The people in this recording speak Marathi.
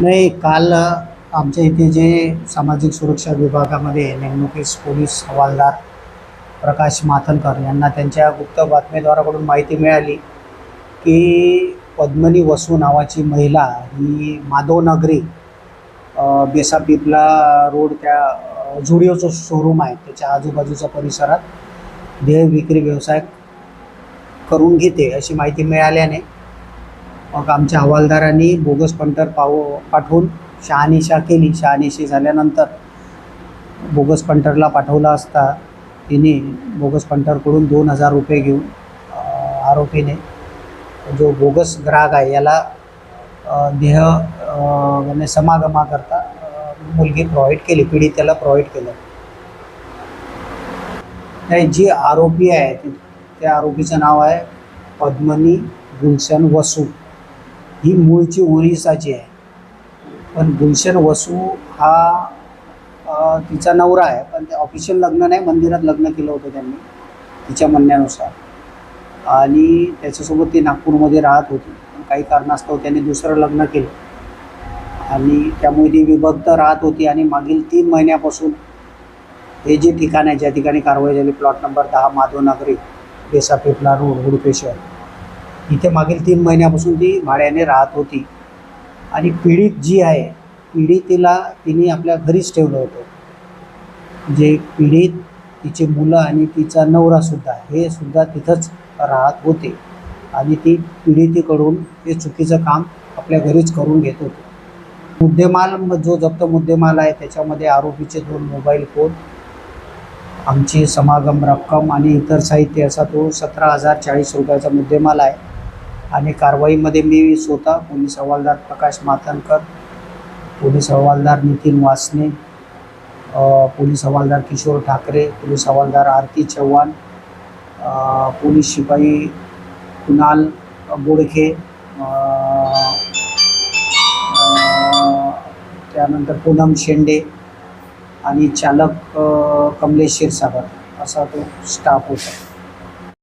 नाही, काल आमच्या इथे जे सामाजिक सुरक्षा विभागामध्ये नेमणुकीस पोलीस हवालदार प्रकाश माथनकर यांना त्यांच्या गुप्त बातमीदाराकडून माहिती मिळाली की पद्मनी वसू नावाची महिला ही माधवनगरी बेसापिपला रोड त्या झुडिओचं शोरूम आहे त्याच्या आजूबाजूच्या परिसरात देह विक्री व्यवसाय करून घेते अशी माहिती मिळाल्याने मग आमच्या हवालदारांनी बोगस पंटर पाठवून शहानिशा केली. शहानिशा झाल्यानंतर बोगस पंटरला पाठवला असता तिने बोगस पंटरकडून 2,000 रुपये घेऊन आरोपीने जो बोगस ग्राहक आहे याला देह म्हणजे समागमाकरता मुलगी प्रोव्हाइड केली, पीडितेला प्रोव्हाइड केलं. नाही, जी आरोपी आहे त्या आरोपीचं नाव आहे पद्मनी गुलशन वसू. ही मूळची ओरिसाची आहे, पण गुलशन वसू हा तिचा नवरा आहे. पण ते ऑफिशियल लग्न नाही, मंदिरात लग्न केलं होतं त्यांनी तिच्या म्हणण्यानुसार. आणि त्याच्यासोबत ती नागपूरमध्ये राहत होती. पण काही कारणास्तव त्यांनी दुसरं लग्न केलं आणि त्यामुळे ती विभक्त राहत होती. आणि मागील 3 महिन्यापासून हे जे ठिकाण आहे ज्या ठिकाणी कारवाई झाली, प्लॉट नंबर 10 माधवनगरी बेसापिपला रोड हुडपेश्वर, इथे मागील 3 महिन्यापासून ती भाड्याने राहत होती. आणि पीडित जी आहे पीडितेला तिने आपल्या घरीच ठेवलं होतं. जे पीडित, तिचे मुलं आणि तिचा नवरासुद्धा हे सुद्धा तिथंच राहत होते. आणि ती पीडितेकडून हे चुकीचं काम आपल्या घरीच करून घेत होते. मुद्देमाल जो जप्त मुद्देमाल आहे त्याच्यामध्ये आरोपीचे 2 मोबाईल फोन, आमची समागम रक्कम आणि इतर साहित्य असा तो 17,040 रुपयाचा मुद्देमाल आहे. आणि कारवाईमध्ये मी स्वतः पोलीस हवालदार प्रकाश माथनकर, पोलीस हवालदार नितीन वासने, पोलीस हवालदार किशोर ठाकरे, पोलीस हवालदार आरती चव्हाण, पोलीस शिपाई कुणाल बोडखे, त्यानंतर पूनम शेंडे आणि चालक कमलेश क्षीरसागर असा तो स्टाफ होता.